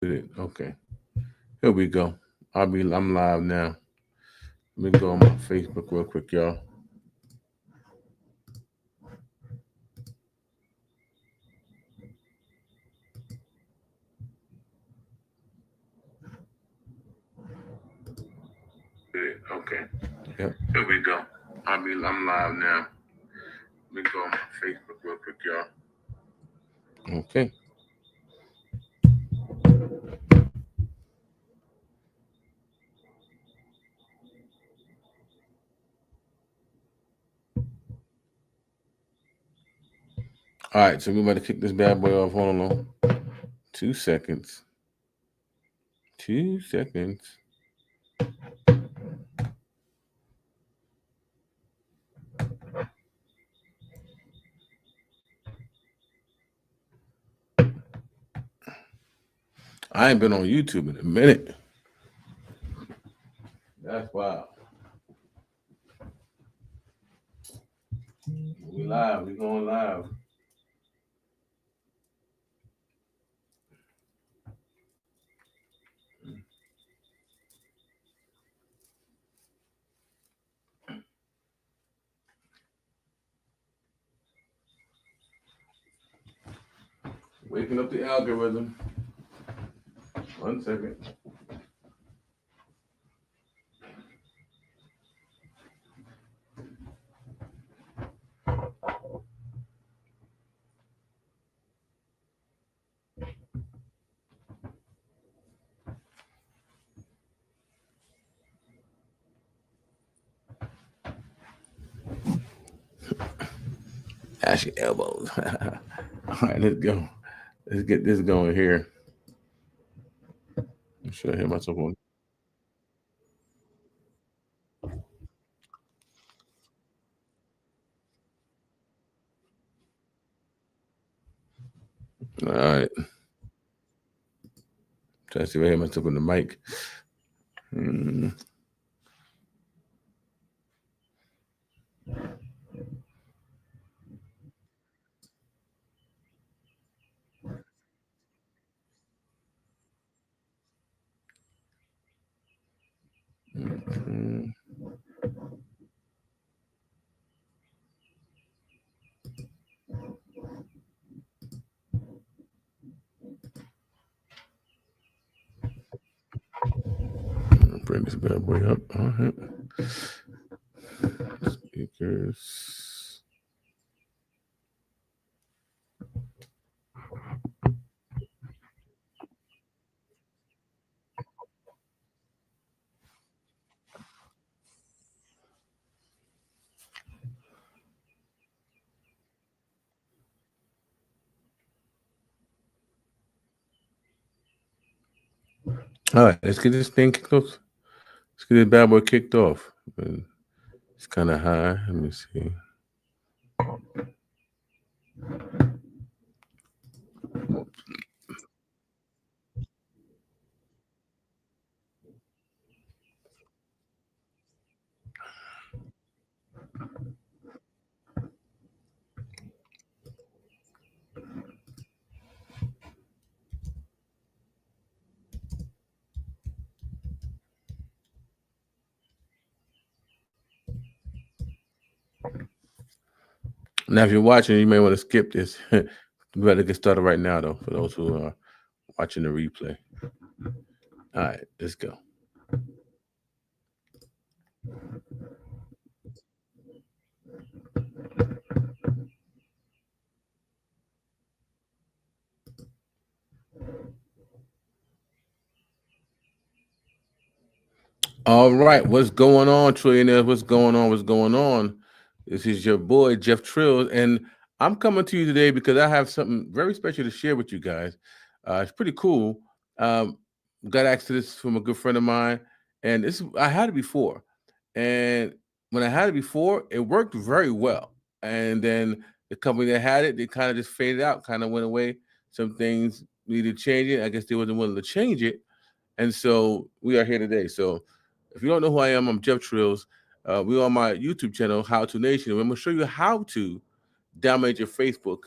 Okay, here we go. I'm live now. Let me go on my Facebook real quick, y'all. Okay. Yep. Here we go. I'm live now. Let me go on my Facebook real quick, y'all. Okay. All right, so we're about to kick this bad boy off. Hold on. 2 seconds. 2 seconds. I ain't been on YouTube in a minute. That's wild. We live. We going live. Waking up the algorithm. 1 second. Ash your elbows. All right, let's go. Let's get this going here. I'm sure I hear myself on. All right. Try to see if I hear myself on the mic. Mm. Mm. Bring this bad boy up. All right. Speakers. All right, let's get this thing kicked off. Let's get this bad boy kicked off. It's kind of high. Let me see. Now, if you're watching, you may want to skip this. We better get started right now, though, for those who are watching the replay. All right, let's go. All right, what's going on, trillionaires? What's going on? What's going on? This is your boy Jeff Trills, and I'm coming to you today because I have something very special to share with you guys. It's pretty cool. Um, got access to this from a good friend of mine, and this I had it before, and when I had it before, it worked very well. And then the company that had it, they kind of just faded out, kind of went away. Some things needed changing. I guess they wasn't willing to change it, and so we are here today. So if you don't know who I am, I'm Jeff Trills. We're on my YouTube channel, How to Nation. And I'm going to show you how to dominate your Facebook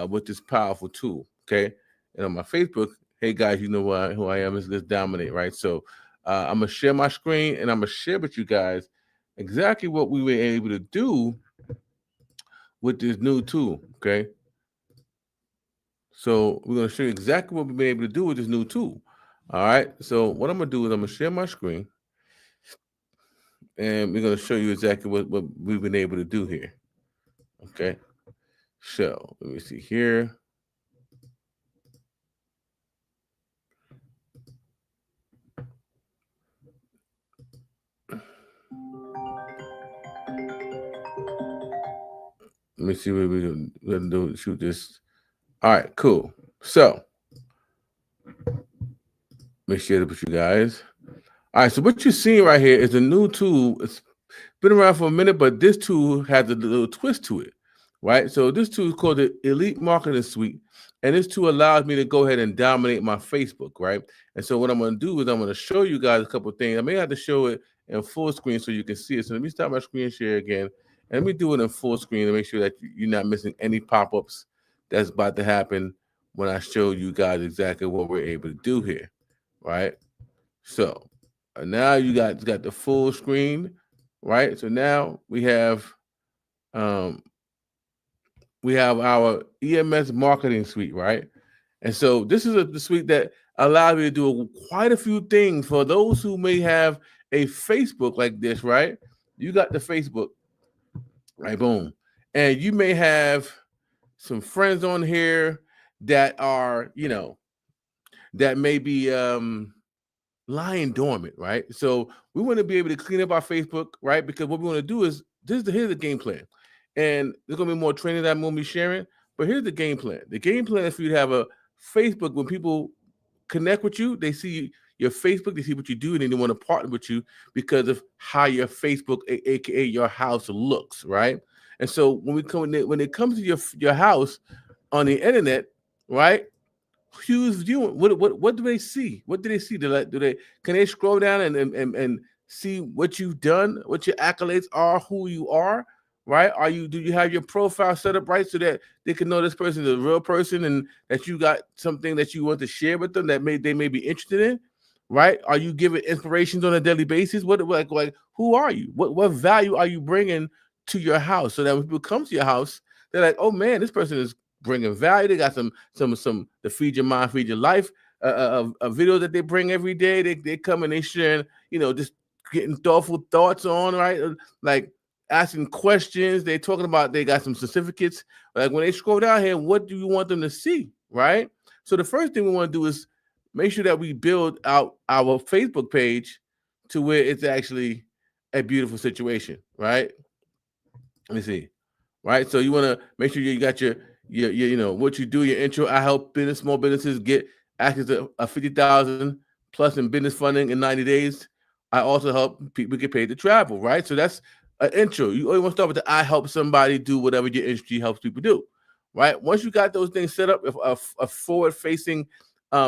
with this powerful tool. Okay. And on my Facebook, Hey guys, you know who I am. Let's dominate, right? So I'm gonna share my screen and I'm gonna share with you guys exactly what we were able to do with this new tool. Okay. So we're gonna show you exactly what we've been able to do with this new tool. All right. So what I'm gonna do is I'm gonna share my screen and we're gonna show you exactly what we've been able to do here. Okay. So let me see here. Let me see what we're gonna do. Shoot this. All right, cool. So make sure to put you guys. All right, so what you're seeing right here is a new tool. It's been around for a minute, but this tool has a little twist to it, right? So this tool is called the Elite Marketing Suite, and this tool allows me to go ahead and dominate my Facebook, right? And so what I'm going to do is I'm going to show you guys a couple of things. I may have to show it in full screen so you can see it. So let me start my screen share again, and let me do it in full screen to make sure that you're not missing any pop-ups that's about to happen when I show you guys exactly what we're able to do here, right? So now you got the full screen, right? So now um we have our EMS marketing suite, right? And so this is the suite that allows you to do quite a few things for those who may have a Facebook like this, right? You got the Facebook, right? Boom. And you may have some friends on here that are, that may be lying dormant, right? So we want to be able to clean up our Facebook, right? Because what we want to do is here's the game plan. And there's gonna be more training that I'm gonna be sharing, but here's the game plan. The game plan is for you to have a Facebook when people connect with you, they see your Facebook, they see what you do, and then they want to partner with you because of how your Facebook, aka your house, looks, right? And so when it comes to your house on the internet, right? Who's viewing? What do they see? What do they see? Do they can they scroll down and see what you've done, what your accolades are, who you are, right? Do you have your profile set up right so that they can know this person is a real person and that you got something that you want to share with them that they may be interested in, right? Are you giving inspirations on a daily basis? What like who are you? What value are you bringing to your house so that when people come to your house, they're like, oh man, this person is bringing value. They got some the feed your mind, feed your life a video that they bring every day. They come and they sharing, just getting thoughtful thoughts on, right? Like asking questions. They talking about they got some certificates. Like when they scroll down here, what do you want them to see, right? So the first thing we want to do is make sure that we build out our Facebook page to where it's actually a beautiful situation, right? Let me see. Right. So you want to make sure you got your what you do, your intro. I help small businesses get access to a 50,000 plus in business funding in 90 days. I also help people get paid to travel, right? So that's an intro. You always want to start with the I help somebody do whatever your industry helps people do, right? Once you got those things set up, a forward-facing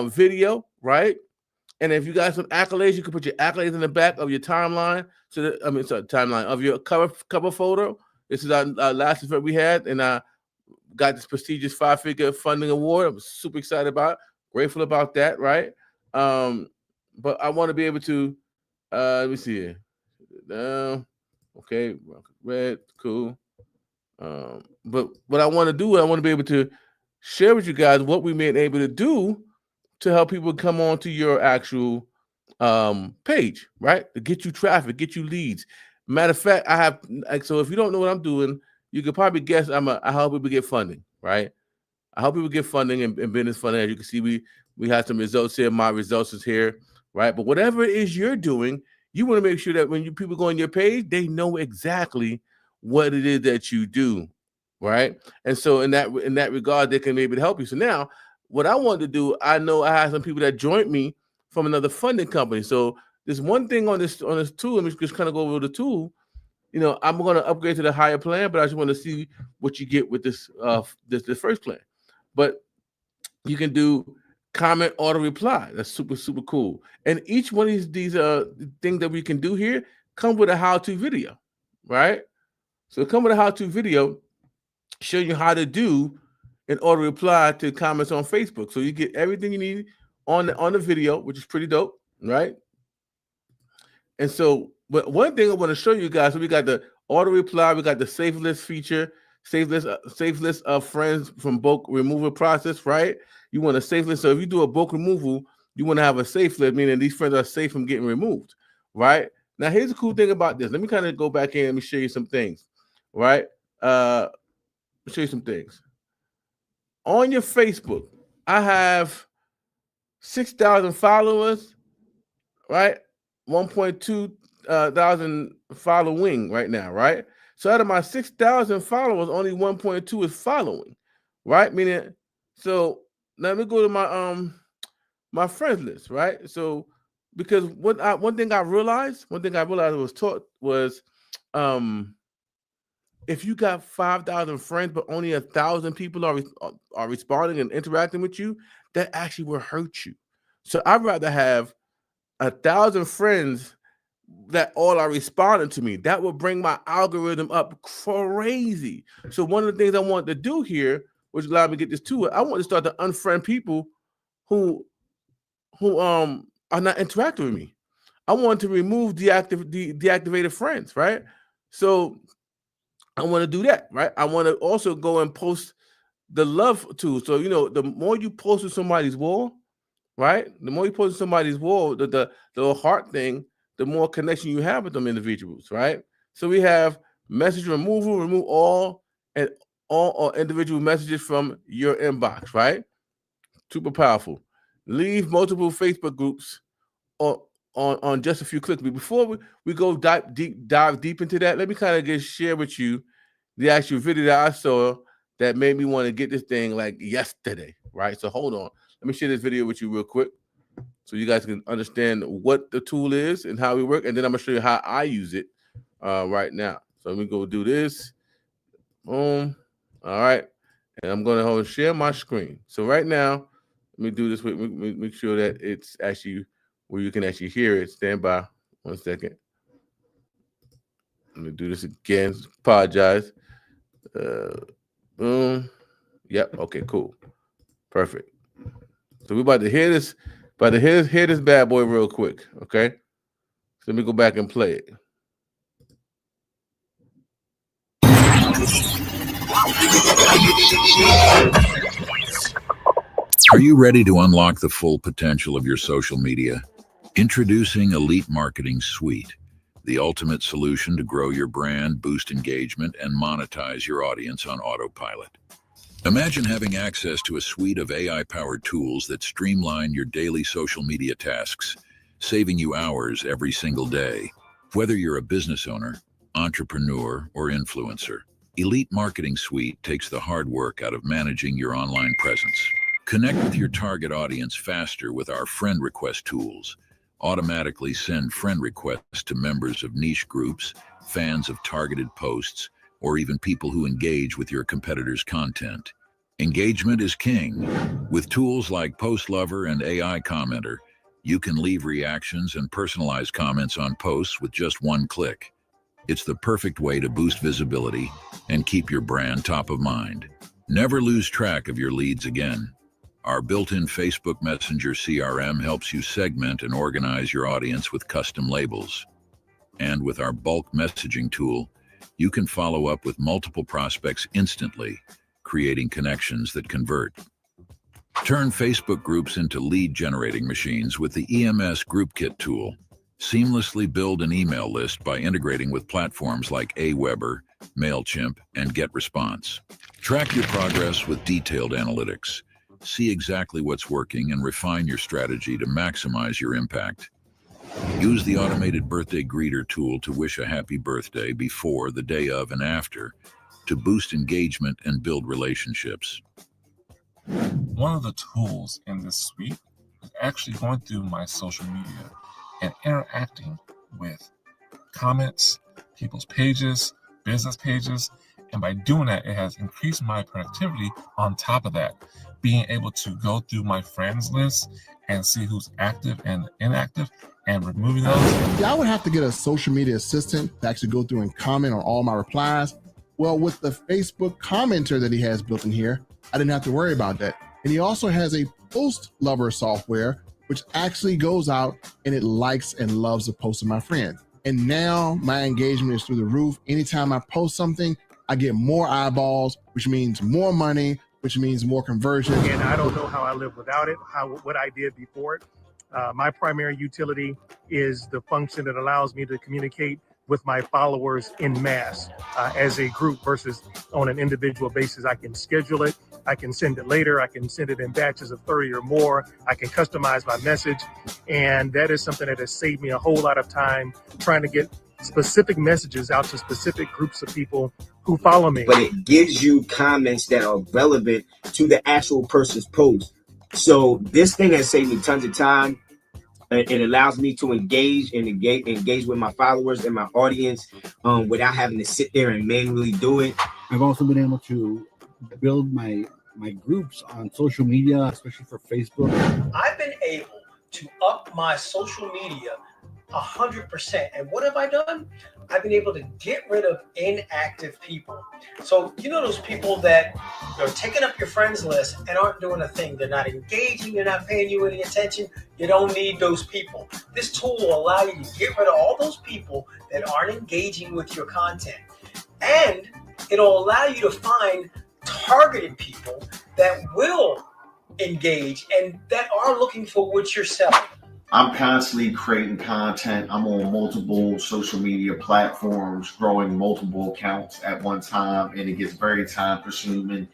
video, right? And if you got some accolades, you can put your accolades in the back of your timeline. Timeline of your cover photo. This is our last event we had, and I got this prestigious 5-figure funding award. I'm super excited about it, grateful about that, right? But I want to be able to, let me see here. Okay, red, cool. But what I want to do, I want to be able to share with you guys what we been able to do to help people come on to your actual page, right? To get you traffic, get you leads. Matter of fact, I have so if you don't know what I'm doing, you could probably guess I help people get funding, right? I help people get funding and business funding. As you can see, we have some results here. My results is here, right? But whatever it is you're doing, you want to make sure that when people go on your page, they know exactly what it is that you do, right? And so in that regard, they can maybe help you. So now, what I want to do, I know I have some people that joined me from another funding company. So there's one thing on this tool. Let me just kind of go over the tool. I'm going to upgrade to the higher plan, but I just want to see what you get with this this first plan. But you can do comment, auto reply. That's super, super cool. And each one of these things that we can do here come with a how-to video, right? So come with a how-to video, show you how to do an auto reply to comments on Facebook. So you get everything you need on the video, which is pretty dope, right? And so, but one thing I want to show you guys, so we got the auto reply, we got the safe list feature, safe list of friends from bulk removal process, right? You want a safe list. So if you do a bulk removal, you want to have a safe list, meaning these friends are safe from getting removed, right? Now, here's the cool thing about this. Let me kind of go back in. Let me show you some things, right? Show you some things. On your Facebook, I have 6,000 followers, right? 1.2 thousand following right now, right? So out of my 6,000 followers, only 1.2 is following, right? Meaning, so now let me go to my my friends list, right? So because one thing I realized was taught was if you got 5,000 friends but only 1,000 people are responding and interacting with you, that actually will hurt you. So I'd rather have 1,000 friends that all are responding to me. That will bring my algorithm up crazy. So one of the things I want to do here, which allowed me to get this to it, I want to start to unfriend people who are not interacting with me. I want to remove deactivated friends, right? So I want to do that, right? I want to also go and post the love too. So the more you post to somebody's wall, right? The more you post to somebody's wall, the heart thing, the more connection you have with them individuals, right? So we have message removal, remove all individual messages from your inbox, right? Super powerful. Leave multiple Facebook groups on just a few clicks. But before we go dive deep into that, let me kind of just share with you the actual video that I saw that made me want to get this thing like yesterday, right? So hold on. Let me share this video with you real quick so you guys can understand what the tool is and how we work. And then I'm going to show you how I use it right now. So let me go do this. Boom. All right. And I'm going to share my screen. So right now, let me do this. Make sure that it's actually where you can actually hear it. Stand by 1 second. Let me do this again. Apologize. Boom. Yep. Okay, cool. Perfect. So we're about to hear this. Hear this bad boy real quick. Okay. So let me go back and play it. Are you ready to unlock the full potential of your social media? Introducing Elite Marketing Suite, the ultimate solution to grow your brand, boost engagement, and monetize your audience on autopilot. Imagine having access to a suite of AI-powered tools that streamline your daily social media tasks, saving you hours every single day. Whether you're a business owner, entrepreneur, or influencer, Elite Marketing Suite takes the hard work out of managing your online presence. Connect with your target audience faster with our friend request tools. Automatically send friend requests to members of niche groups, fans of targeted posts, or even people who engage with your competitors' content. Engagement is king. With tools like Post Lover and AI Commenter, you can leave reactions and personalize comments on posts with just one click. It's the perfect way to boost visibility and keep your brand top of mind. Never lose track of your leads again. Our built-in Facebook Messenger CRM helps you segment and organize your audience with custom labels. And with our bulk messaging tool, you can follow up with multiple prospects instantly, creating connections that convert. Turn Facebook groups into lead-generating machines with the EMS Group Kit tool. Seamlessly build an email list by integrating with platforms like Aweber, MailChimp, and GetResponse. Track your progress with detailed analytics. See exactly what's working and refine your strategy to maximize your impact. Use the automated birthday greeter tool to wish a happy birthday before, the day of, and after to boost engagement and build relationships. One of the tools in this suite is actually going through my social media and interacting with comments, people's pages, business pages, and by doing that, it has increased my productivity. On top of that, being able to go through my friends list and see who's active and inactive and removing those. Yeah, I would have to get a social media assistant to actually go through and comment on all my replies. Well, with the Facebook commenter that he has built in here, I didn't have to worry about that. And he also has a Post Lover software, which actually goes out and it likes and loves the posts of my friends. And now my engagement is through the roof. Anytime I post something, I get more eyeballs, which means more money, which means more conversion. And I don't know how I live without it, what I did before it. My primary utility is the function that allows me to communicate with my followers in mass as a group versus on an individual basis. I can schedule it. I can send it later. I can send it in batches of 30 or more. I can customize my message. And that is something that has saved me a whole lot of time trying to get specific messages out to specific groups of people who follow me. But it gives you comments that are relevant to the actual person's post. So this thing has saved me tons of time. It allows me to engage with my followers and my audience without having to sit there and manually do it. I've also been able to build my groups on social media, especially for Facebook. I've been able to up my social media 100%. And what have I done? I've been able to get rid of inactive people. So, you know, those people that are taking up your friends list and aren't doing a thing. They're not engaging. They're not paying you any attention. You don't need those people. This tool will allow you to get rid of all those people that aren't engaging with your content. And it'll allow you to find targeted people that will engage and that are looking for what you're selling. I'm constantly creating content. I'm on multiple social media platforms, growing multiple accounts at one time, and it gets very time consuming.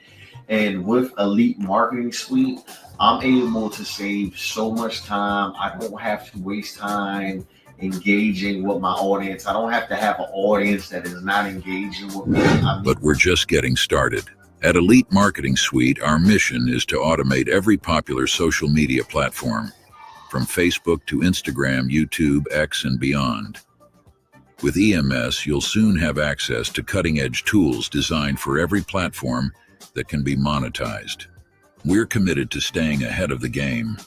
And with Elite Marketing Suite, I'm able to save so much time. I don't have to waste time engaging with my audience. I don't have to have an audience that is not engaging with me. But we're just getting started. At Elite Marketing Suite, our mission is to automate every popular social media platform, from Facebook to Instagram, YouTube, X, and beyond. With EMS, you'll soon have access to cutting-edge tools designed for every platform that can be monetized. We're committed to staying ahead of the game,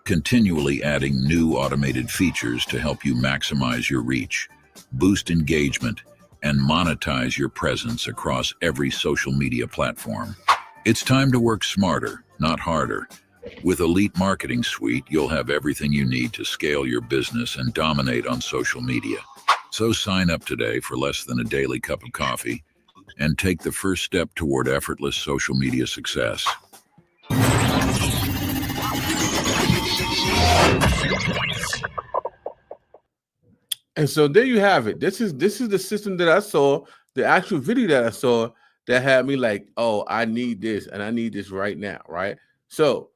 continually adding new automated features to help you maximize your reach, boost engagement, and monetize your presence across every social media platform. It's time to work smarter, not harder. With Elite Marketing Suite, you'll have everything you need to scale your business and dominate on social media. So sign up today for less than a daily cup of coffee and take the first step toward effortless social media success. And so there you have it. This is the system that I saw, the actual video that I saw that had me like, oh, I need this and I need this right now, right? So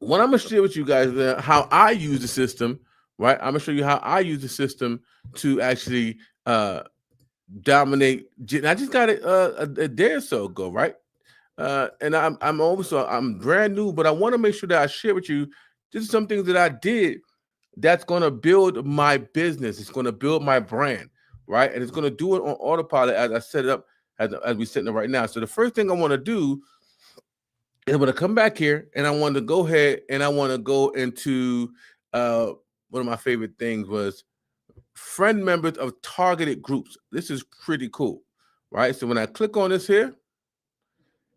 what I'm gonna share with you guys is how I use the system, right? I'm gonna show you how I use the system to actually dominate. I just got it a day or so ago, right? And I'm brand new, but I want to make sure that I share with you just some things that I did that's going to build my business. It's going to build my brand, right? And it's going to do it on autopilot as I set it up, as we're sitting there right now. So the first thing I want to do is I'm going to come back here and I want to go ahead and I want to go into one of my favorite things was friend members of targeted groups. This is pretty cool, right? So when I click on this here,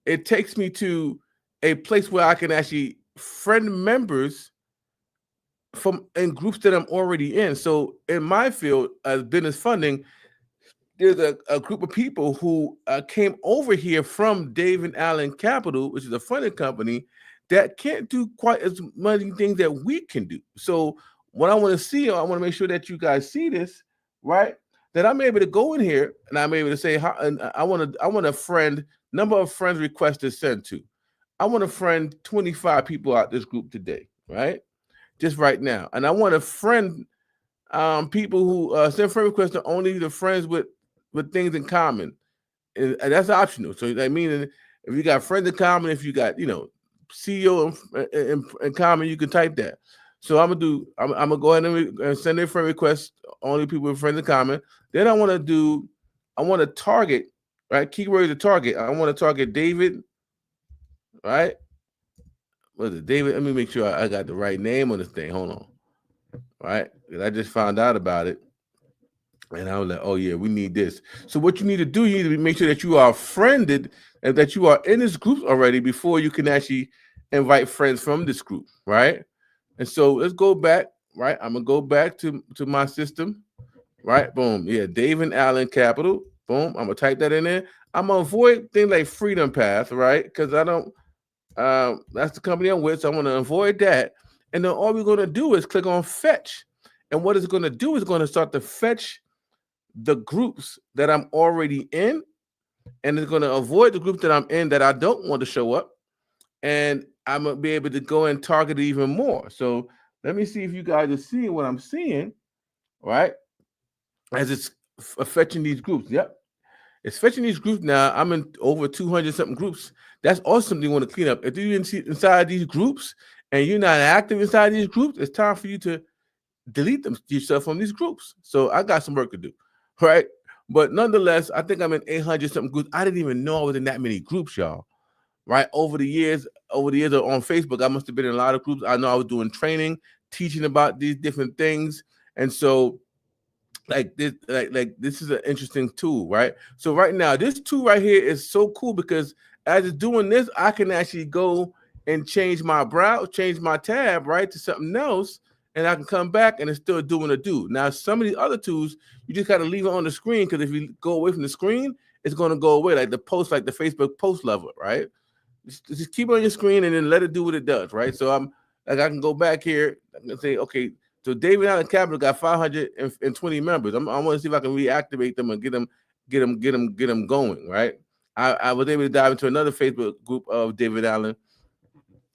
it takes me to a place where I can actually friend members from in groups that I'm already in. So in my field as business funding, there's a group of people who came over here from Dave and Allen Capital, which is a funding company that can't do quite as many things that we can do. So what I want to see, I want to make sure that you guys see this, right? That I'm able to go in here and I'm able to say, and I want a friend, number of friends requests to send to. I want to friend 25 people out this group today, right? Just right now. And I want to friend people who send friend requests to only the friends with things in common. And that's optional. So that means if you got friends in common, if you got, CEO in common, you can type that. So I'm gonna go ahead and send a friend request only people with friends in common. Then I want to target, right? Keyword to target. I want to target David, right? Was it David? Let me make sure I got the right name on this thing. Hold on. Right? Because I just found out about it. And I was like, oh yeah, we need this. So what you need to do, you need to make sure that you are friended and that you are in this group already before you can actually invite friends from this group, right? And so let's go back, right? I'm gonna go back to my system, right? Boom, yeah, David Allen Capital. Boom, I'm gonna type that in there. I'm gonna avoid things like Freedom Path, right? Because I don't. That's the company I'm with, so I'm gonna avoid that. And then all we're gonna do is click on Fetch, and what it's gonna do is gonna start to fetch the groups that I'm already in, and it's gonna avoid the group that I'm in that I don't want to show up, and I'm gonna be able to go and target it even more. So let me see if you guys are seeing what I'm seeing, right? As it's fetching these groups. Yep. It's fetching these groups now. I'm in over 200 something groups. That's also something you want to clean up. If you're inside these groups and you're not active inside these groups, it's time for you to delete yourself from these groups. So I got some work to do, right? But nonetheless, I think I'm in 800 something groups. I didn't even know I was in that many groups, y'all. Right? Over the years on Facebook, I must have been in a lot of groups. I know I was doing training, teaching about these different things. And so like this is an interesting tool, right? So right now, this tool right here is so cool because as it's doing this, I can actually go and change my browse, change my tab, right, to something else, and I can come back and it's still doing a do. Now, some of these other tools, you just got to leave it on the screen because if you go away from the screen, it's going to go away, like the post, like the Facebook post level, right? Just keep it on your screen and then let it do what it does, right? So I'm like, I can go back here and say, okay, so David Allen Capital got 520 members. I want to see if I can reactivate them and get them going, right? I was able to dive into another Facebook group of David Allen,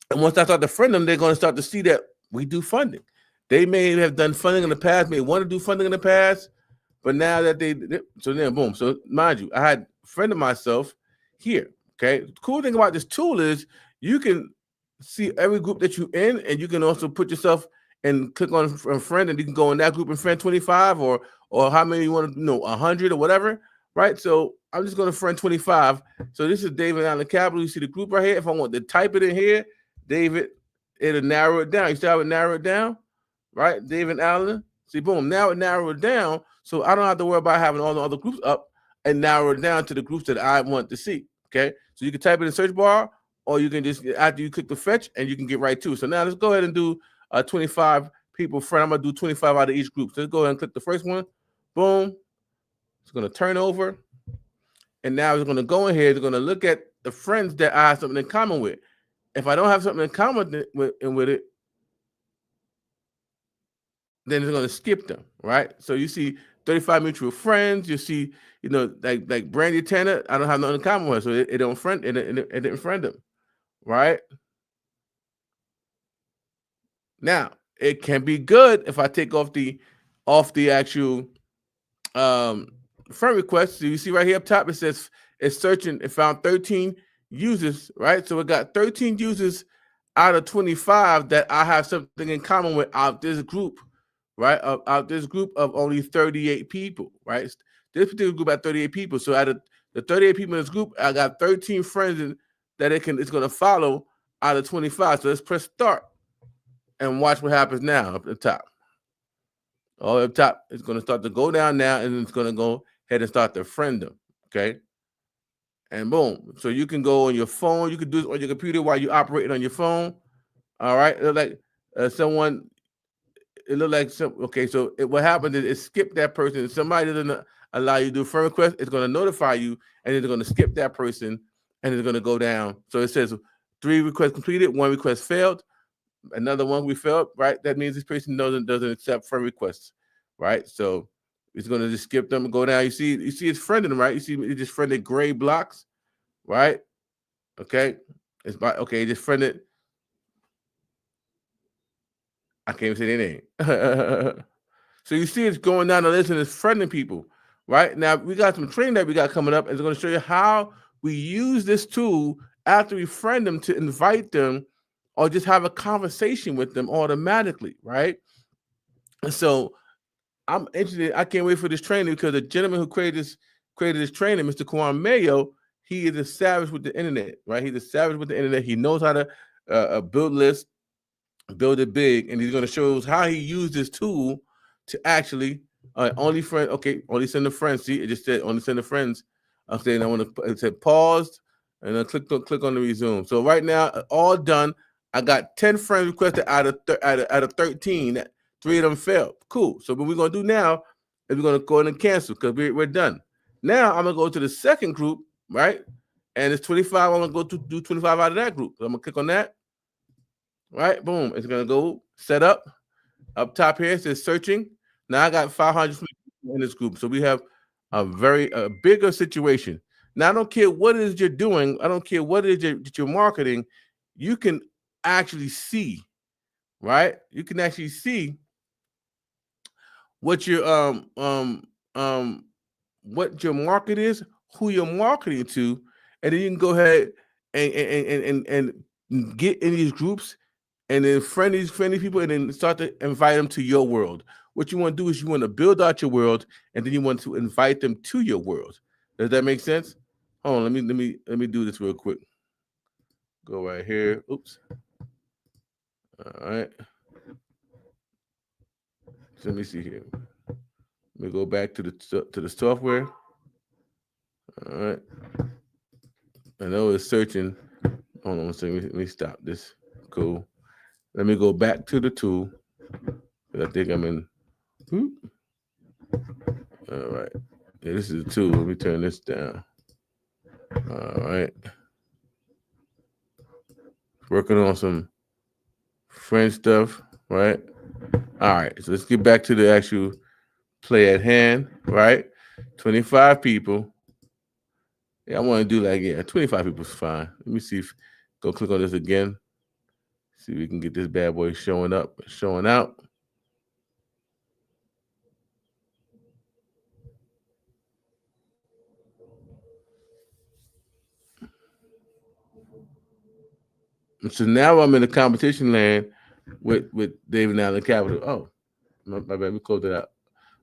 and once I start to friend them, they're going to start to see that we do funding. They may have done funding in the past, may want to do funding in the past, but now that so then boom. So mind you, I had friended myself here. Okay, the cool thing about this tool is you can see every group that you're in, and you can also put yourself and click on a friend, and you can go in that group and friend 25 or how many you want to 100 or whatever, right? So I'm just going to friend 25. So this is David Allen Capital. You see the group right here. If I want to type it in here, David, it'll narrow it down. You see how it narrow it down, right? David Allen. See, boom. Now it narrowed it down, so I don't have to worry about having all the other groups up and narrow it down to the groups that I want to see. Okay, so you can type it in the search bar, or you can just after you click the fetch, and you can get right to it. So now let's go ahead and do 25 people friend. I'm gonna do 25 out of each group. So let's go ahead and click the first one. Boom. It's gonna turn over, and now it's gonna go in here. It's gonna look at the friends that I have something in common with. If I don't have something in common with it, then it's gonna skip them, right? So you see 35 mutual friends. You see, like Brandy Tanner, I don't have nothing in common with her, so it don't friend it didn't friend them, right? Now it can be good if I take off the actual friend request. So you see right here up top, it says it's searching. It found 13 users, right? So it got 13 users out of 25 that I have something in common with out this group, right? Out this group of only 38 people, right? This particular group had 38 people. So out of the 38 people in this group, I got 13 friends that it's going to follow out of 25. So let's press start and watch what happens now up at the top. All up top, it's going to start to go down now, and it's going to go ahead and start to friend them, okay? And boom. So you can go on your phone. You can do it on your computer while you're operating on your phone. All right? It looked like okay, so what happened is it skipped that person. If somebody doesn't allow you to do a friend request, it's going to notify you, and it's going to skip that person, and it's going to go down. So it says 3 requests completed, 1 request failed, another one we failed, right? That means this person doesn't accept friend requests, right? So it's going to just skip them and go down. You see it's friending them, right? You see it just friended gray blocks, right? Okay, it just friended. I can't even say their name. So you see it's going down the list and it's friending people, right? Now, we got some training that we got coming up, and it's going to show you how we use this tool after we friend them to invite them or just have a conversation with them automatically, right? And so I'm interested. I can't wait for this training because the gentleman who created this training, Mr. Kwan Mayo, he is a savage with the internet, right? He's a savage with the internet. He knows how to build lists, build it big, and he's going to show us how he used this tool to actually only friend. Okay, only send the friends. See, it just said only send the friends. I'm saying I want to. It said paused, and then click on the resume. So right now, all done. I got 10 friends requested out of 13. 3 of them failed. Cool. So what we're gonna do now is we're gonna go ahead and cancel because we're done. Now I'm gonna go to the second group, right? And it's 25. I'm gonna go to do 25 out of that group. So I'm gonna click on that. Right, boom. It's gonna go set up. Up top here it says searching. Now I got 500 people in this group. So we have a bigger situation. Now I don't care what it is you're doing. I don't care what it is that you're marketing. You can actually see, right? You can actually see what your what your market is, who you're marketing to, and then you can go ahead and get in these groups and then friend these people and then start to invite them to your world. What you want to do is you want to build out your world and then you want to invite them to your world. Does that make sense? Hold on, let me do this real quick. Go right here. Oops. All right. So let me see here. Let me go back to the software. All right. I know it's searching. Hold on a second. Let me stop this. Cool. Let me go back to the tool. I think I'm in. All right. Yeah, this is the tool. Let me turn this down. All right. Working on some French stuff, right? All right. So let's get back to the actual play at hand, right? 25 people. Yeah, I want to do 25 people is fine. Let me see if go click on this again. See if we can get this bad boy showing up, showing out. So now I'm in the competition land with David Allen Capital. Oh, my bad. Let me close it out.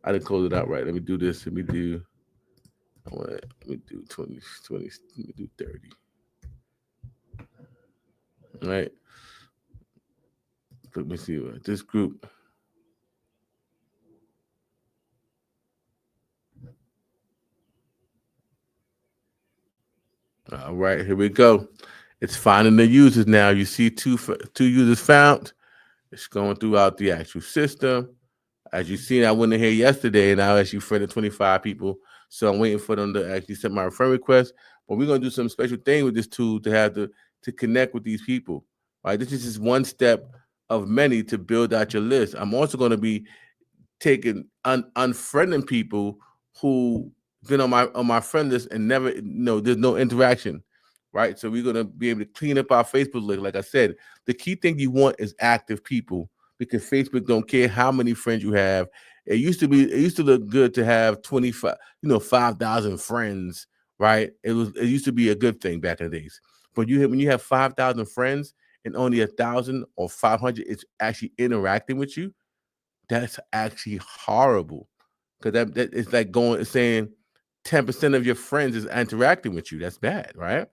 I didn't close it out right. Let me do this. Let me do 20, let me do 30. All right. Let me see what this group. All right, here we go. It's finding the users now. You see two users found. It's going throughout the actual system. As you seen, I went in here yesterday and I actually friended 25 people. So I'm waiting for them to actually send my friend request. But we're gonna do some special thing with this tool to have to connect with these people. Right. This is just one step of many to build out your list. I'm also going to be taking unfriending people who been on my friend list and never, there's no interaction. Right. So we're going to be able to clean up our Facebook list. Like I said, the key thing you want is active people, because Facebook don't care how many friends you have. It used to look good to have 25, 5,000 friends, right? It used to be a good thing back in the days. But when you have 5,000 friends and only 1,000 or 500 is actually interacting with you, that's actually horrible. Because that it's like saying 10% of your friends is interacting with you. That's bad, right?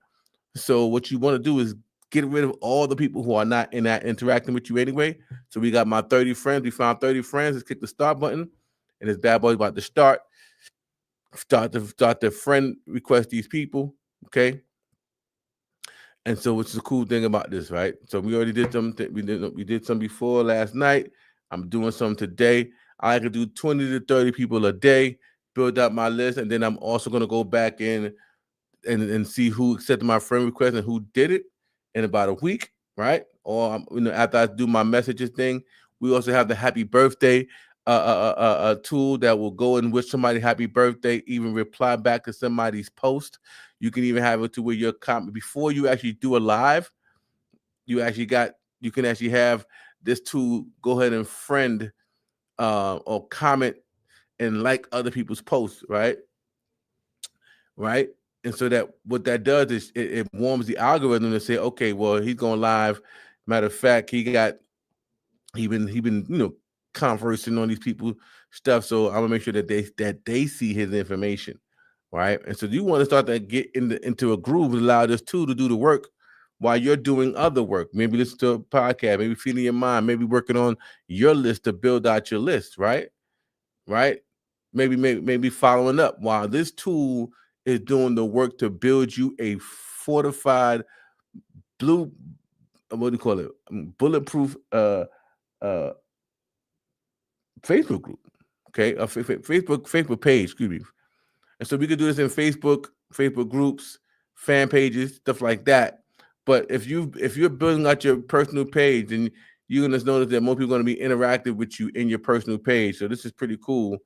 So what you want to do is get rid of all the people who are not interacting with you anyway. So we got my 30 friends. We found 30 friends. Let's click the start button, and this bad boy's about to start. Start the friend request these people. Okay. And so, which is the cool thing about this, right? So we already did some. We did some before last night. I'm doing some today. I could do 20 to 30 people a day. Build out my list, and then I'm also going to go back in and see who accepted my friend request and who did it in about a week, right? Or after I do my messages thing. We also have the happy birthday tool that will go and wish somebody happy birthday, even reply back to somebody's post. You can even have it to where your comment before you actually do a live. You can actually have this tool go ahead and friend or comment and like other people's posts, right? Right. And so that what that does is it warms the algorithm to say, okay, well, he's going live. Matter of fact, he been conversing on these people stuff. So I'm gonna make sure that they see his information, right? And so you want to start to get into a groove and allow this tool to do the work while you're doing other work. Maybe listen to a podcast, maybe feeding your mind, maybe working on your list to build out your list, right? Right? Maybe following up while this tool is doing the work to build you a fortified what do you call it? Bulletproof Facebook group. Okay, a Facebook page, excuse me. And so we could do this in Facebook groups, fan pages, stuff like that. But if you're building out your personal page, then you're gonna notice that more people are gonna be interactive with you in your personal page. So this is pretty cool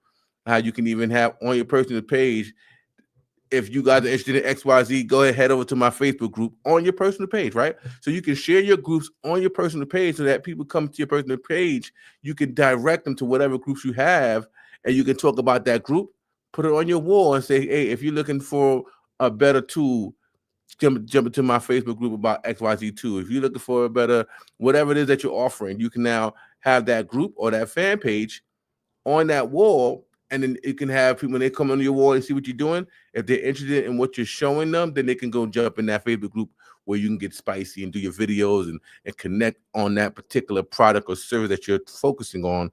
how you can even have on your personal page. If you guys are interested in XYZ, go ahead, head over to my Facebook group on your personal page, right? So you can share your groups on your personal page so that people come to your personal page. You can direct them to whatever groups you have, and you can talk about that group, put it on your wall, and say, hey, if you're looking for a better tool, jump into my Facebook group about XYZ tool. If you're looking for a better, whatever it is that you're offering, you can now have that group or that fan page on that wall. And then you can have people, when they come on your wall and see what you're doing, if they're interested in what you're showing them, then they can go jump in that Facebook group where you can get spicy and do your videos and connect on that particular product or service that you're focusing on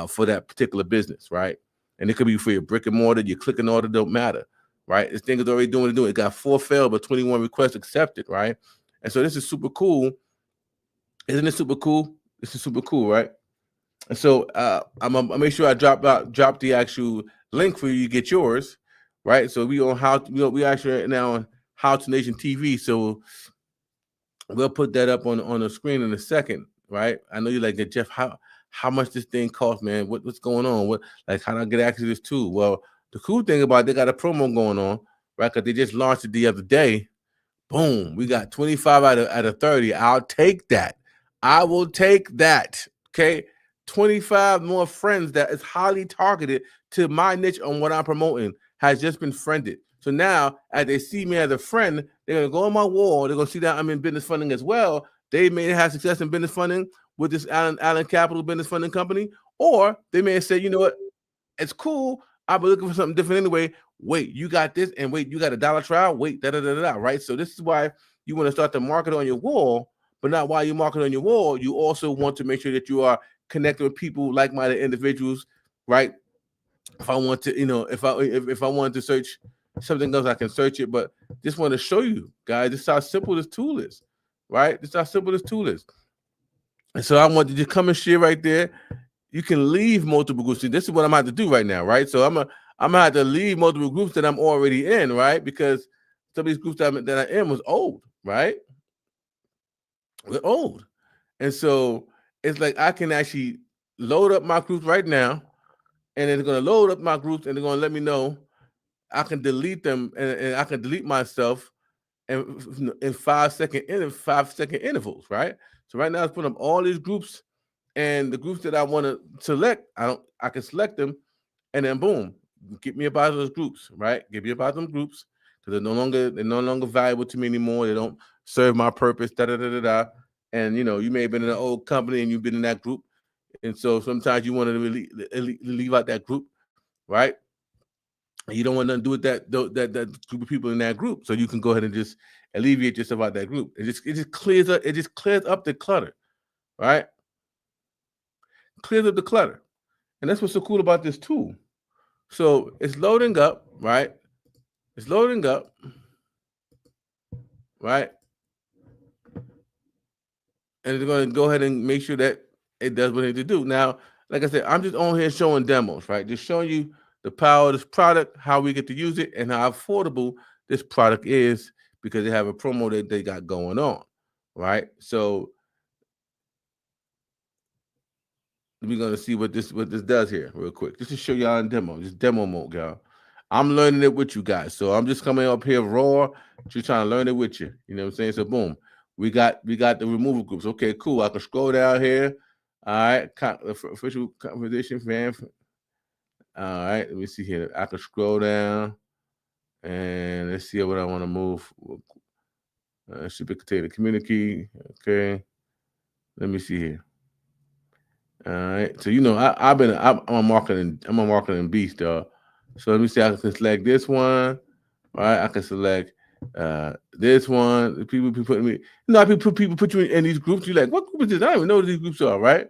for that particular business, right? And it could be for your brick and mortar, your click and order, don't matter, right? This thing is already doing it. It got 4 failed, but 21 requests accepted, right? And so this is super cool. Isn't it super cool? This is super cool, right? And so I'm gonna make sure I drop the actual link for you to get yours, right? So we actually right now on How to Nation TV. So we'll put that up on the screen in a second, right? I know you're like, Jeff, how much this thing costs, man? What's going on? How do I get access to this tool? Well, the cool thing about it, they got a promo going on, right? Because they just launched it the other day. Boom, we got 25 out of 30. I'll take that. I will take that. Okay. 25 more friends that is highly targeted to my niche on what I'm promoting has just been friended. So now, as they see me as a friend, they're going to go on my wall. They're going to see that I'm in business funding as well. They may have success in business funding with this Allen Capital business funding company, or they may say, you know what, it's cool. I've been looking for something different anyway. Wait, you got this, and wait, you got a dollar trial? Wait, right? So this is why you want to start to market on your wall, but not while you market on your wall. You also want to make sure that you are connecting with people, like-minded individuals, right? If I want to, if I wanted to search something else, I can search it. But just want to show you guys, this is how simple this tool is, right? This is how simple this tool is. And so I want you to come and share right there. You can leave multiple groups. This is what I'm about to do right now, right? So I'm gonna have to leave multiple groups that I'm already in, right? Because some of these groups that I'm in was old, right? They're old. And so it's like I can actually load up my groups right now, and it's going to load up my groups, and they're going to let me know. I can delete them, and I can delete myself in 5 second intervals, right? So right now it's putting up all these groups, and the groups that I want to select, I can select them, and then boom, get me about those groups, right? Get me about them groups because they're no longer valuable to me anymore. They don't serve my purpose. And you may have been in an old company and you've been in that group, and so sometimes you want to really leave out that group, right? And you don't want nothing to do with that group of people in that group, so you can go ahead and just alleviate yourself out that group. It just clears up the clutter, right? Clears up the clutter, and that's what's so cool about this tool. So it's loading up, right? It's loading up, right? And it's going to go ahead and make sure that it does what it needs to do. Now, like I said, I'm just on here showing demos, right? Just showing you the power of this product, how we get to use it, and how affordable this product is because they have a promo that they got going on, right? So we're going to see what this does here real quick. Just to show y'all in demo, just demo mode, y'all. I'm learning it with you guys. So I'm just coming up here raw, just trying to learn it with you. You know what I'm saying? So boom. We got the removal groups. Okay, cool. I can scroll down here. All right, official conversation fan. All right, let me see here. I can scroll down, and let's see what I want to move. Super container community. Okay, let me see here. All right, so I'm a marketing beast, y'all. So let me see. I can select this one. All right, I can select this one. People be putting me, people put you in these groups. You're like, what group is this? I don't even know what these groups are, right?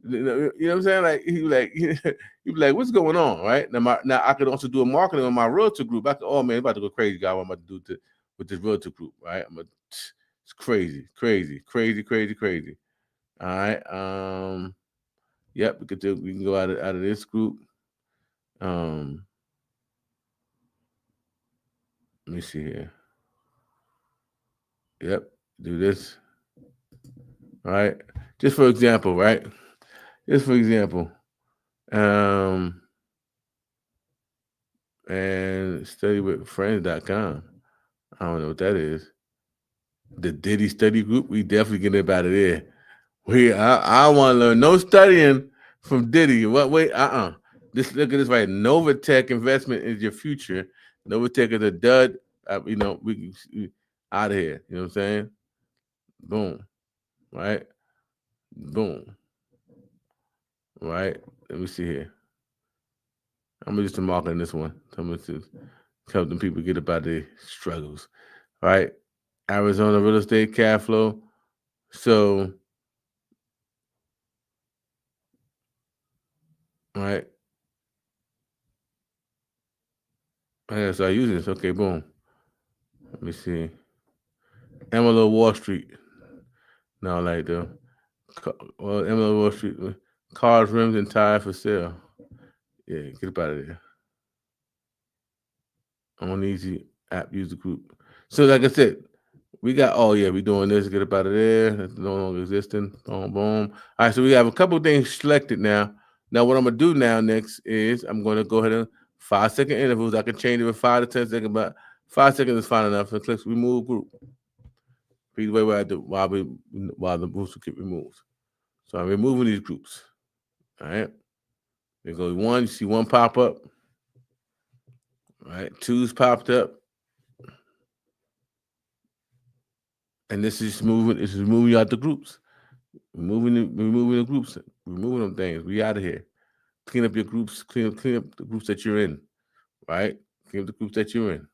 You know what I'm saying? Like you be like, what's going on, right? Now I could also do a marketing on my realtor group. Oh man, I'm about to go crazy, guy. What I'm about to do with this realtor group, right? I'm gonna It's crazy, crazy, crazy, crazy, crazy. All right. Yep, we can go out of this group. Let me see here. Yep, do this. All right. Just for example, right? Just for example. And studywithfriends.com. I don't know what that is. The Diddy study group, we definitely get up out of there. I want to learn no studying from Diddy. What? Wait, Just look at this right. Novatech investment is your future. Novatech is a dud. We out of here. You know what I'm saying? Boom. Right. Boom. Right. Let me see here. I'm gonna just mark on this one. I'm gonna just help them people get up out of their struggles. Right. Arizona real estate cash flow. So, right. Yeah, so I use this. Okay, boom. Let me see. Amarillo Wall Street. No, like the Amarillo Wall Street. Cars, rims, and tires for sale. Yeah, get up out of there. On easy app user group. So, like I said, we got. We doing this. Get up out of there. That's no longer existing. Boom, boom. All right, so we have a couple of things selected now. Now, what I'm gonna do now next is I'm gonna go ahead and 5-second intervals. I can change it with 5 to 10 seconds, but 5 seconds is fine enough. So click remove group. Be the way I do while the groups will get removed. So I'm removing these groups. All right. There goes 1. You see 1 pop up. All right. 2's popped up. And this is moving. This is moving you out the groups. Removing the groups. Removing them things. We out of here. Clean up your groups. Clean up the groups that you're in. Right? Clean up the groups that you're in.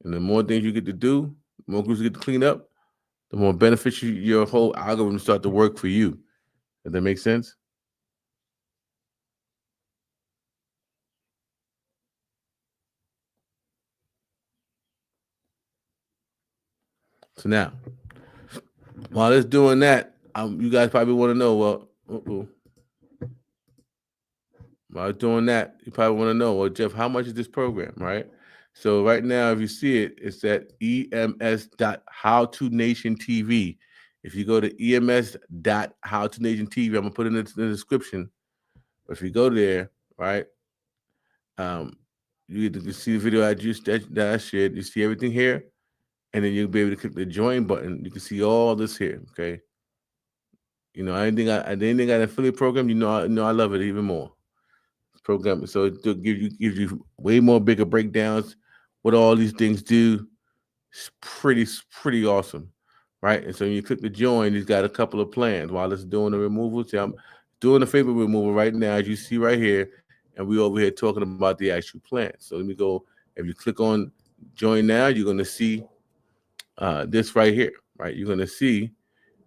And the more things you get to do, the more groups you get to clean up, the more beneficial your whole algorithm start to work for you. Does that make sense? So now, while it's doing that, you guys probably want to know, while it's doing that, you probably want to know, well, Jeff, how much is this program, right? So right now, if you see it, it's at ems.howtonationtv. If you go to ems.howtonationtv, I'm going to put it in the description. But if you go there, right, you can see the video that I shared. You see everything here. And then you'll be able to click the join button. You can see all this here, okay? You know, anything got an affiliate program, I love it even more. Program, so it gives you way more bigger breakdowns. What all these things do, it's pretty awesome, right? And so when you click the join, he's got a couple of plans while it's doing the removal. See, I'm doing the favorite removal right now, as you see right here, and we over here talking about the actual plan. So let me go. If you click on join now, you're going to see this right here, right? You're going to see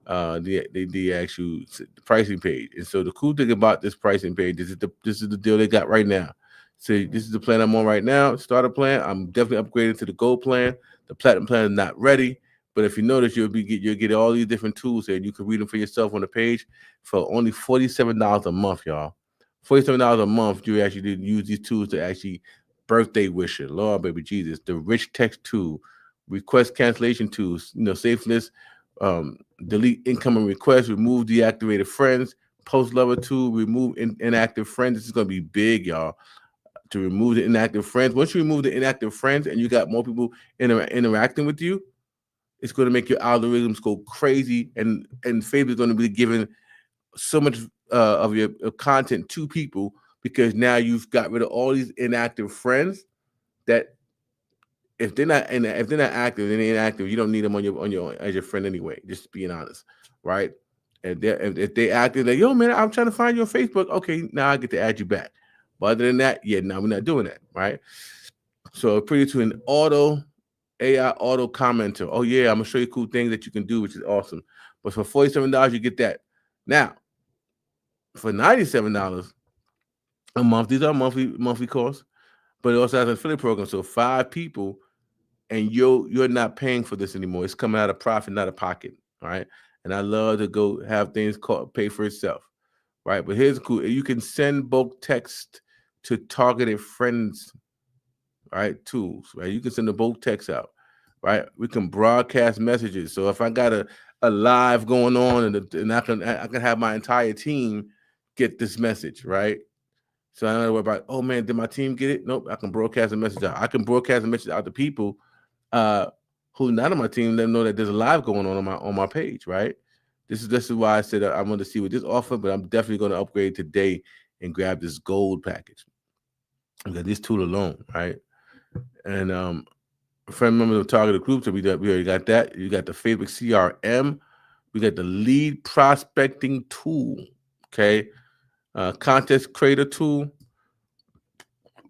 the actual pricing page. And so the cool thing about this pricing page is this is the deal they got right now. So this is the plan I'm on right now. Starter plan. I'm definitely upgrading to the gold plan. The platinum plan is not ready, but if you notice, you'll get all these different tools here, and you can read them for yourself on the page for only $47 a month, y'all. $47 a month. You actually use these tools to actually birthday wish it, Lord baby Jesus, the rich text tool, request cancellation tools, safe list. Delete incoming requests, remove deactivated friends, post lover tool, remove inactive friends. This is going to be big, y'all, to remove the inactive friends. Once you remove the inactive friends and you got more people interacting with you, it's going to make your algorithms go crazy, and Facebook is going to be giving so much of your content to people because now you've got rid of all these inactive friends that if they're not active, they're inactive. You don't need them on your as your friend anyway. Just being honest, right? If they active, like, yo man, I'm trying to find you on Facebook. Okay, now I get to add you back. But other than that, no, we're not doing that, right? So pretty to an AI auto commenter. Oh yeah, I'm gonna show you cool things that you can do, which is awesome. But for $47, you get that. Now, for $97 a month, these are monthly costs, but it also has an affiliate program. So 5 people and you're not paying for this anymore. It's coming out of profit, not a pocket. All right. And I love to go have things pay for itself. Right. But here's cool. You can send bulk text to targeted friends. Right. Tools. Right. You can send the bulk text out. Right. We can broadcast messages. So if I got a live going on and I can have my entire team get this message. Right. So I don't know worry about, oh man, did my team get it? Nope. I can broadcast a message out. I can broadcast a message out to people who not on my team. Let them know that there's a live going on my page, right? This is why I said I want to see what this offer, but I'm definitely going to upgrade today and grab this gold package. Because this tool alone, right? And a friend member of targeted groups, we already got that. You got the Facebook CRM. We got the lead prospecting tool, okay? Contest creator tool,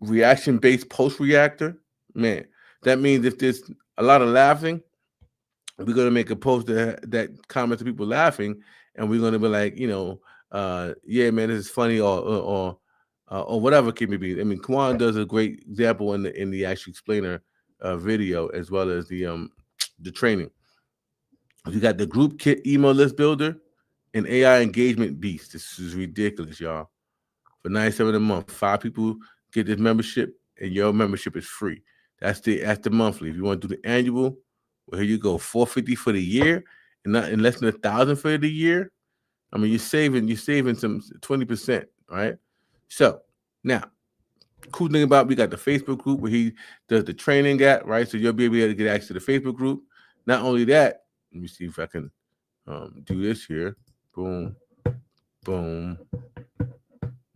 reaction-based post reactor. Man, that means if there's a lot of laughing, we're going to make a post that comments to people laughing, and we're going to be like, yeah, man, this is funny, or whatever it may be. I mean, Kwan does a great example in the actual explainer video, as well as the training. You got the group kit email list builder and AI engagement beast. This is ridiculous, y'all. For $97 a month, 5 people get this membership, and your membership is free. That's the monthly. If you want to do the annual, well, here you go, $450 for the year, and not in less than $1,000 for the year. I mean, you're saving some 20%, right? So now, cool thing about, we got the Facebook group where he does the training at, right? So you'll be able to get access to the Facebook group. Not only that, let me see if I can do this here. Boom, boom.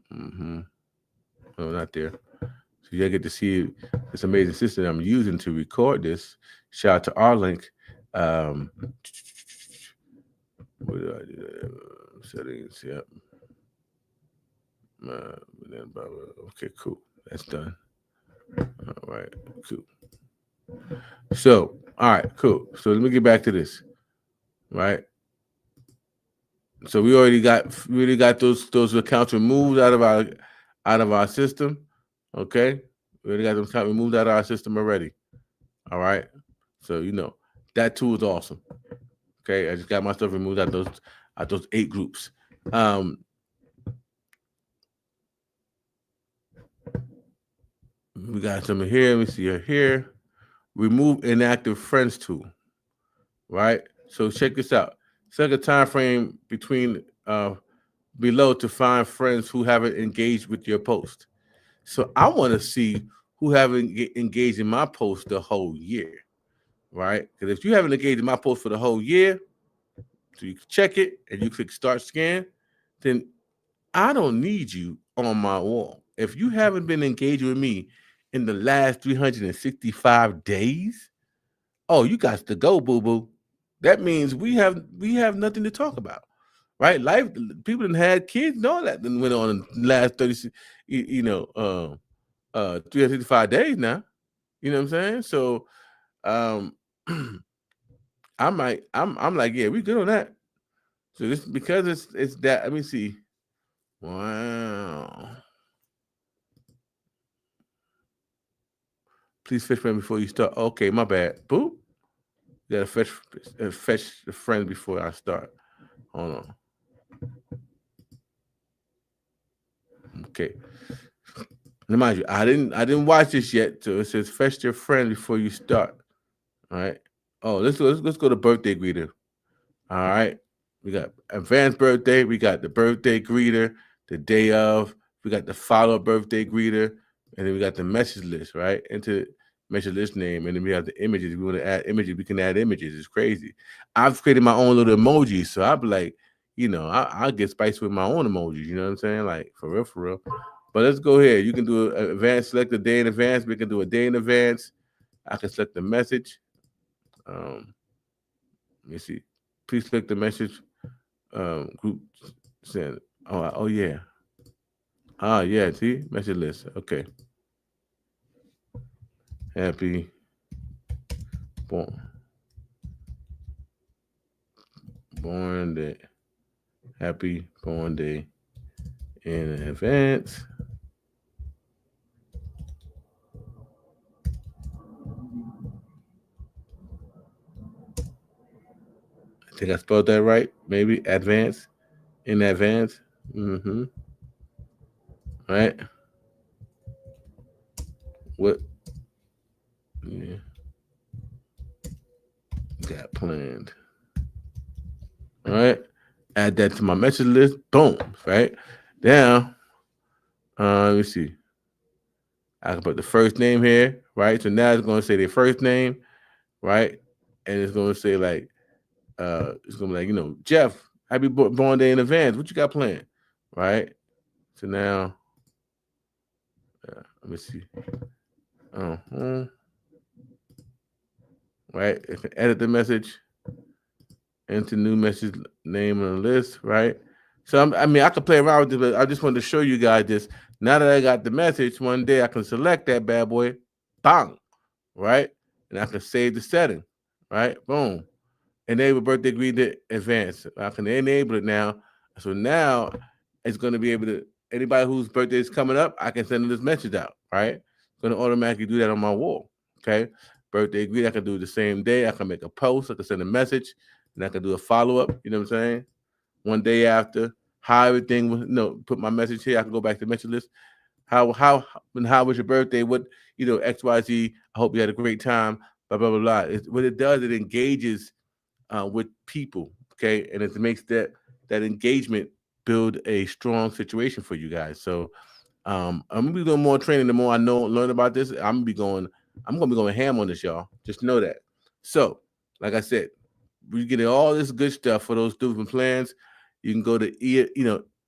No, not there. So you get to see this amazing system I'm using to record this. Shout out to Arlink. What do I do? Settings, yep. Okay, cool. That's done. All right, cool. So, all right, cool. So let me get back to this. Right. So we already got those accounts removed out of our system. Okay. We already got them accounts removed out of our system already. All right. So that tool is awesome. Okay. I just got my stuff removed out those 8 groups. We got some here. Let me see here. Remove inactive friends tool. Right. So check this out. Set a time frame between below to find friends who haven't engaged with your post. So I want to see who haven't engaged in my post the whole year, right? Because if you haven't engaged in my post for the whole year, so you check it and you click start scan, then I don't need you on my wall. If you haven't been engaged with me in the last 365 days, oh, you got to go, boo-boo. That means we have nothing to talk about, right? Life, people that had kids know that then went on in the last 365 days now. You know what I'm saying? So I'm like, yeah, we good on that. So this, because it's that, let me see. Wow. Please fetch friend before you start. Okay, my bad. Boop. You gotta fetch the friends before I start. Hold on. Okay. Now mind you, I didn't watch this yet. So it says fetch your friend before you start. All right. Oh, let's go to birthday greeter. All right. We got advanced birthday. We got the birthday greeter, the day of. We got the follow birthday greeter, and then we got the message list, right? Into message list name, and then we have the images. If we want to add images, we can add images. It's crazy. I've created my own little emojis, so I'll be like, I'll get spicy with my own emojis. You know what I'm saying? Like for real. But let's go here. You can do an advanced, select a day in advance. We can do a day in advance. I can select the message. Let me see. Please click the message group send. Oh yeah. Yeah, see? Message list. Okay. Happy born day. Happy born day in advance. think I spelled that right. Maybe advance, in advance. Mm-hmm. Right. What? Yeah. Got planned. All right. Add that to my message list. Boom. Right. Now, let me see. I can put the first name here. Right. So now it's going to say their first name. Right. And it's going to say like, it's going to be like, you know, Jeff, happy born day in advance. What you got planned? Right. So now, let me see. Right. If I edit the message, enter new message name on the list, right? So I mean, I could play around with this, but I just wanted to show you guys this. Now that I got the message, one day I can select that bad boy, bang, right? And I can save the setting, right? Boom. Enable birthday greeting advance. I can enable it now. So now it's going to be able to, anybody whose birthday is coming up, I can send this message out, right? It's going to automatically do that on my wall, okay? Birthday greet, I can do it the same day. I can make a post, I can send a message, and I can do a follow-up, you know what I'm saying? One day after, how everything was, put my message here. I can go back to the message list. How was your birthday? What, XYZ, I hope you had a great time, blah, blah, blah, blah. What it does, it engages with people, okay? And it makes that engagement build a strong situation for you guys. So I'm gonna be doing more training. The more I learn about this, I'm gonna be going ham on this, y'all. Just know that. So, like I said, we get all this good stuff for those different plans. You can go to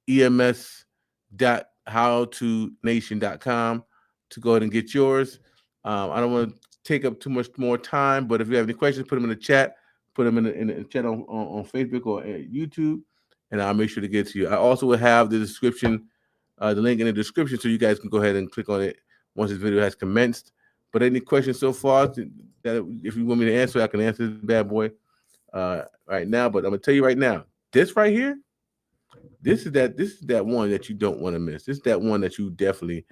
ems.howtonation.com to go ahead and get yours. I don't want to take up too much more time, but if you have any questions, put them in the chat. Put them in the chat on Facebook or YouTube, and I'll make sure to get to you. I also will have the description, the link in the description, so you guys can go ahead and click on it once this video has commenced. But any questions so far that if you want me to answer, I can answer this bad boy right now. But I'm gonna tell you right now, this right here, this is that one that you don't want to miss. This is that one that you definitely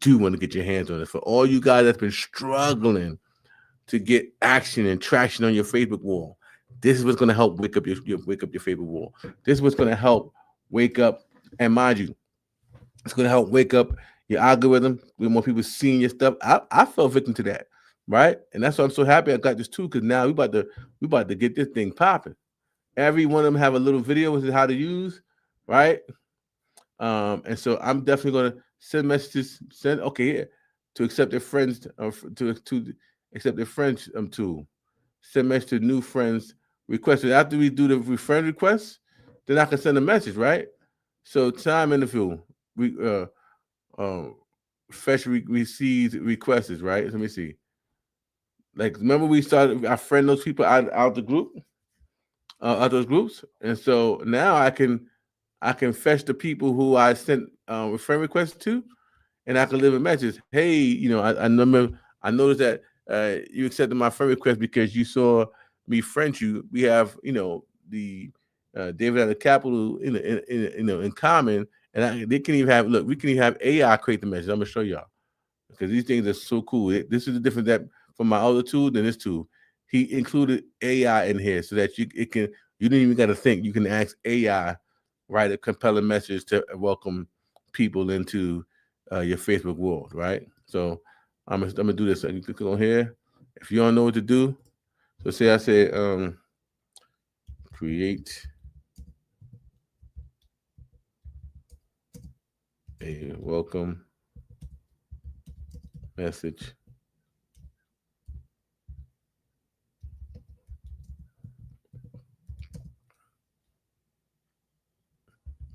do want to get your hands on. It for all you guys that's been struggling to get action and traction on your Facebook wall. This is what's going to help wake up your Facebook wall. This is what's going to help wake up, and mind you, it's going to help wake up your algorithm with more people seeing your stuff. I fell victim to that, right? And that's why I'm so happy I got this too, because now we about to get this thing popping. Every one of them have a little video with how to use, right? And so I'm definitely going to send messages. To accept their friends to accept their friends tool. Send message to new friends requested. After we do the friend request, then I can send a message, right? So time interview, fetch received requests, right? Let me see. Like, remember we started, I friend those people out the group, out those groups, and so now I can fetch the people who I sent friend requests to, and I can leave a message. Hey, I noticed that you accepted my friend request because you saw me friend you. We have, the David at the Capitol in common, and they can even have we can even have AI create the message. I'm gonna show y'all because these things are so cool. This is the difference that from my other tool than this tool. He included AI in here so that you didn't even got to think. You can ask AI write a compelling message to welcome people into your Facebook world, right? So I'm gonna do this. So you click on here. If you don't know what to do, so say I say create a welcome message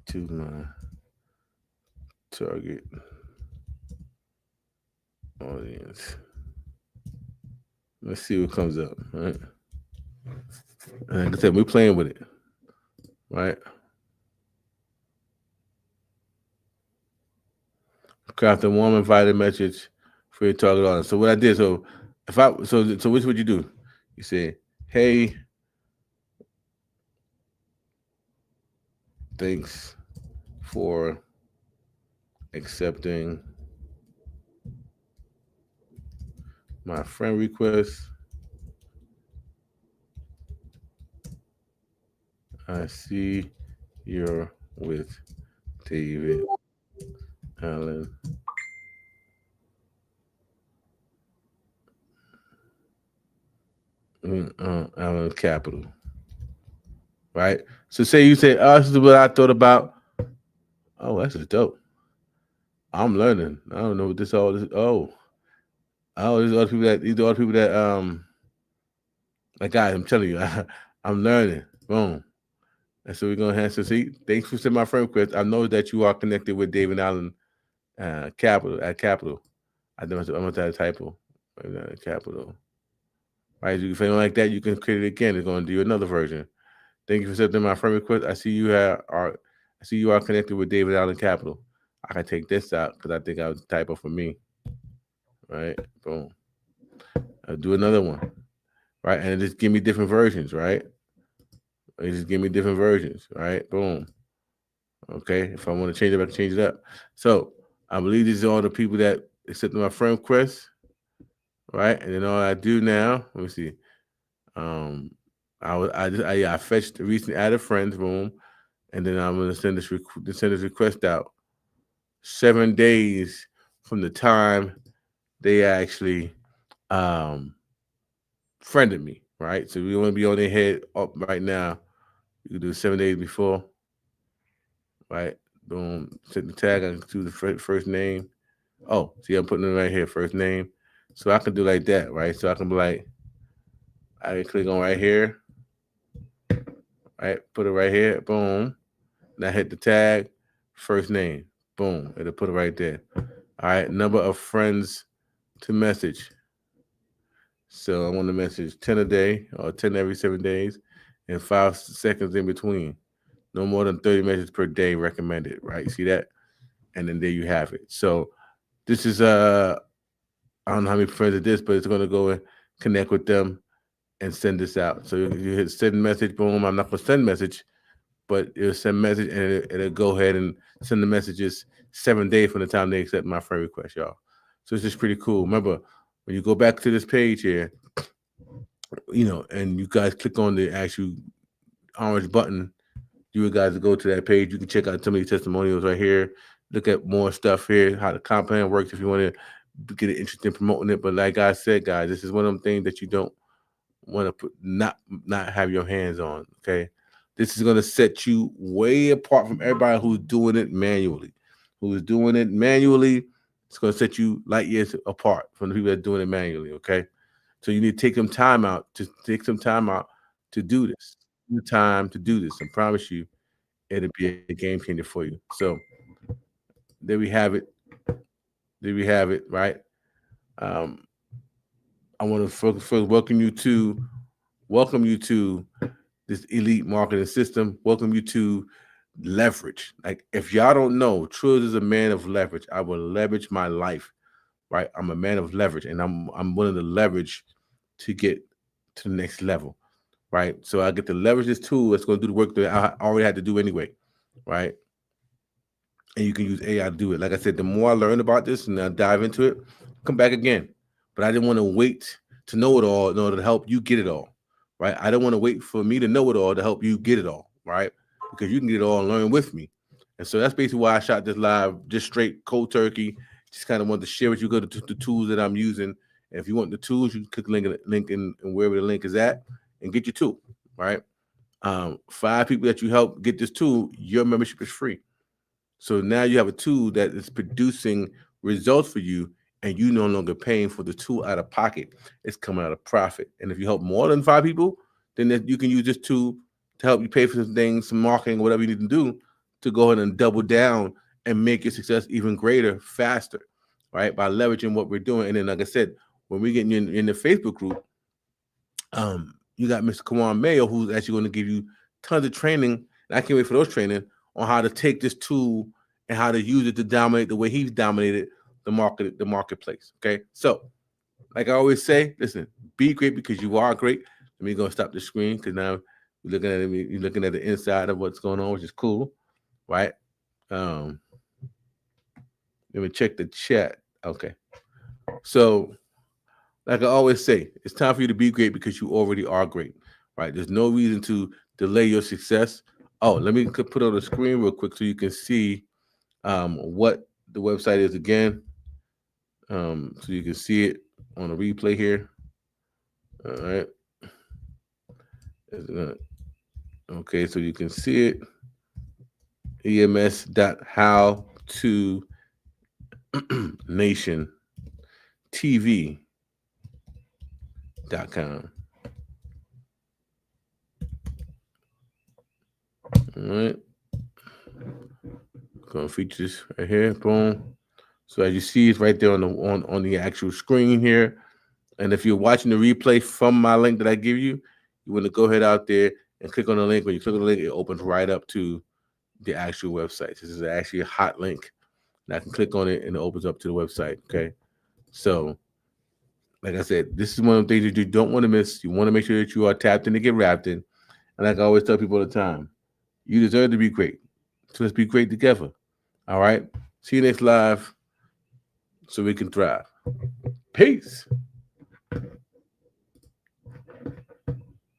to my target audience. Let's see what comes up, right? And like I said, we're playing with it, right? Craft a warm invited message for your target audience. So what I did, so which would you do? You say, hey, thanks for accepting my friend request. I see you're with David Allen. Allen Capital. Right? So say you say, oh, this is what I thought about. Oh, that's just dope. I'm learning. I don't know what this all is. Oh, these other people that like guys, I'm telling you, I'm learning. Boom. And so we're gonna have to see. Thanks for sending my friend request. I know that you are connected with David Allen Capital at Capital. I must have a typo. Capital. Right? If you don't like that, you can create it again. It's gonna do another version. Thank you for sending my friend request. I see you are connected with David Allen Capital. I can take this out because I think I was a typo for me. Right? Boom. I'll do another one. Right? And just give me different versions, right? Just give me different versions, right? Boom. Okay. If I want to change it, I can change it up. So I believe these are all the people that accepted my friend request. Right? And then all I do now, let me see. I fetched the recently added friends, boom, and then I'm gonna send this request out 7 days from the time they actually friended me, right? So we want to be on their head up right now. You can do 7 days before, right? Boom, set the tag. I can do the first name. Oh, see, I'm putting it right here, first name. So I can do like that, right? So I can be like, I can click on right here, right? Put it right here, boom. Now hit the tag, first name, boom. It'll put it right there. All right, number of friends to message. So I want to message 10 a day or 10 every 7 days and 5 seconds in between. No more than 30 messages per day recommended, right? See that? And then there you have it. So this is I don't know how many friends it is, but it's going to go and connect with them and send this out. So you hit send message, boom. I'm not going to send message, but it'll send message and it'll go ahead and send the messages 7 days from the time they accept my friend request, y'all. So it's just pretty cool. Remember, when you go back to this page here, and you guys click on the actual orange button, you guys go to that page. You can check out some of these testimonials right here. Look at more stuff here, how the compound works if you want to get an interest in promoting it. But like I said, guys, this is one of them things that you don't want to put not have your hands on. Okay, this is going to set you way apart from everybody who's doing it manually. It's going to set you light years apart from the people that are doing it manually. Okay, so you need to take some time out to do this. The time to do this. I promise you, it'll be a game changer for you. So there we have it. Right? I want to first welcome you to this elite marketing system. Welcome you to leverage. Like, if y'all don't know, Truls is a man of leverage. I will leverage my life, right? I'm a man of leverage, and I'm willing to leverage to get to the next level, right? So I get to leverage this tool that's going to do the work that I already had to do anyway, right? And you can use AI to do it. Like I said, the more I learn about this and I dive into it, come back again. But I didn't want to wait to know it all in order to help you get it all, right? I don't want to wait for me to know it all to help you get it all, right? Because you can get it all and learn with me. And so that's basically why I shot this live, just straight cold turkey. Just kind of wanted to share with you the tools that I'm using. And if you want the tools, you can click the link in wherever the link is at and get your tool, right? 5 people that you help get this tool, your membership is free. So now you have a tool that is producing results for you, and you no longer paying for the tool out of pocket. It's coming out of profit. And if you help more than 5 people, then you can use this tool to help you pay for some things, some marketing, whatever you need to do to go ahead and double down and make your success even greater, faster, right? By leveraging what we're doing. And then, like I said, when we get in the Facebook group, you got Mr. Kawan Mayo, who's actually going to give you tons of training. And I can't wait for those training on how to take this tool and how to use it to dominate the way he's dominated the marketplace. Okay. So, like I always say, listen, be great because you are great. Let me go stop the screen because now you're looking at the inside of what's going on, which is cool, right? Let me check the chat. Okay. So, like I always say, it's time for you to be great because you already are great, right? There's no reason to delay your success. Oh, let me put on the screen real quick so you can see what the website is again. So you can see it on a replay here. All right. Okay, so you can see it. EMS.howtonation.tv.com. All right. Going to feature this right here. Boom. So as you see, it's right there on the actual screen here. And if you're watching the replay from my link that I give you, you want to go ahead out there and click on the link. When you click on the link, it opens right up to the actual website. This is actually a hot link. And I can click on it and it opens up to the website. Okay. So, like I said, this is one of the things that you don't want to miss. You want to make sure that you are tapped in to get wrapped in. And like I always tell people all the time, you deserve to be great. So let's be great together. All right. See you next live so we can thrive. Peace.